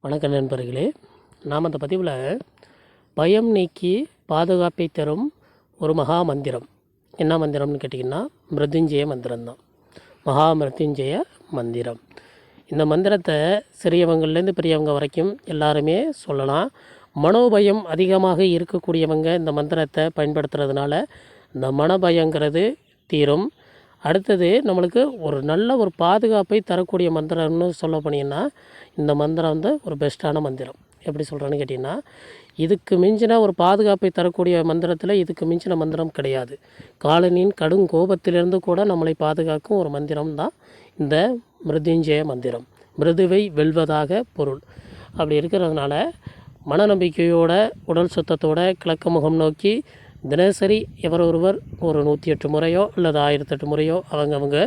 வணக்க நண்பர்களே, நாம் அந்த பதிவில் பயம் நீக்கி பாதுகாப்பை தரும் ஒரு மகா மந்திரம். என்ன மந்திரம்னு கேட்டிங்கன்னா, மிருத்யுஞ்சய மந்திரம் தான். மகா மிருத்யுஞ்சய மந்திரம். இந்த மந்திரத்தை சிறியவங்கள்லேருந்து பெரியவங்க வரைக்கும் எல்லாருமே சொல்லலாம். மனோபயம் அதிகமாக இருக்கக்கூடியவங்க இந்த மந்திரத்தை பயன்படுத்துறதுனால இந்த மனபயங்கிறது தீரும். அடுத்தது நம்மளுக்கு ஒரு நல்ல ஒரு பாதுகாப்பை தரக்கூடிய மந்திரம்னு சொல்ல போனீங்கன்னா, இந்த மந்திரம் வந்து ஒரு பெஸ்ட்டான மந்திரம். எப்படி சொல்கிறேன்னு கேட்டிங்கன்னா, இதுக்கு மிஞ்சின ஒரு பாதுகாப்பை தரக்கூடிய மந்திரத்தில் இதுக்கு மிஞ்சின மந்திரம் கிடையாது. காலனின் கடும் கோபத்திலிருந்து கூட நம்மளை பாதுகாக்கும் ஒரு மந்திரம் தான் இந்த மிருத்யுஞ்சய மந்திரம். மிருதுவை வெல்வதாக பொருள். அப்படி இருக்கிறதுனால மனநம்பிக்கையோட உடல் சுத்தத்தோட கிழக்கு முகம் நோக்கி தினசரி ஒருவர் ஒரு 108 முறையோ அல்லது 1008 முறையோ அவங்க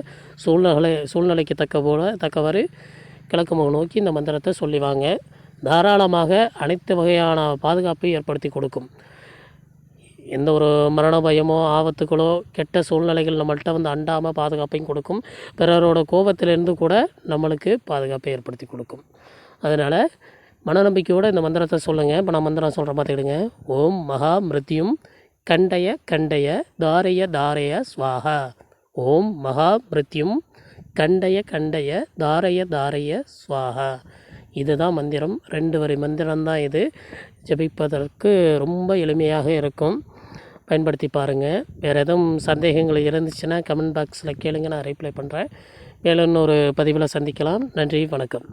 சூழ்நிலைக்கு தக்கவாறு கிழக்கு முகம் நோக்கி இந்த மந்திரத்தை சொல்லிவாங்க. தாராளமாக அனைத்து வகையான பாதுகாப்பை ஏற்படுத்தி கொடுக்கும். எந்த ஒரு மரண பயமோ ஆபத்துகளோ கெட்ட சூழ்நிலைகள் நம்மள்கிட்ட வந்து அண்டாமல் பாதுகாப்பையும் கொடுக்கும். பிறரோட கோபத்திலிருந்து கூட நம்மளுக்கு பாதுகாப்பை ஏற்படுத்தி கொடுக்கும். அதனால் மனநம்பிக்கையோடு இந்த மந்திரத்தை சொல்லுங்கள். இப்போ நான் மந்திரம் சொல்கிற பார்த்துக்கிடுங்க. ஓம் மகா மிருத்யும் கண்டய கண்டய தாரய தாரய ஸ்வாஹா. ஓம் மகா மிருத்யும் கண்டய கண்டய தாரய தாரய ஸ்வாஹா. இதுதான் மந்திரம். 2 வரி மந்திரம்தான் இது. ஜபிப்பதற்கு ரொம்ப எளிமையாக இருக்கும். பயன்படுத்தி பாருங்கள். வேறு எதுவும் சந்தேகங்கள் இருந்துச்சுன்னா கமெண்ட் பாக்ஸில் கேளுங்க, நான் ரிப்ளை பண்ணுறேன். மேலும் இன்னொரு பதிவில் சந்திக்கலாம். நன்றி, வணக்கம்.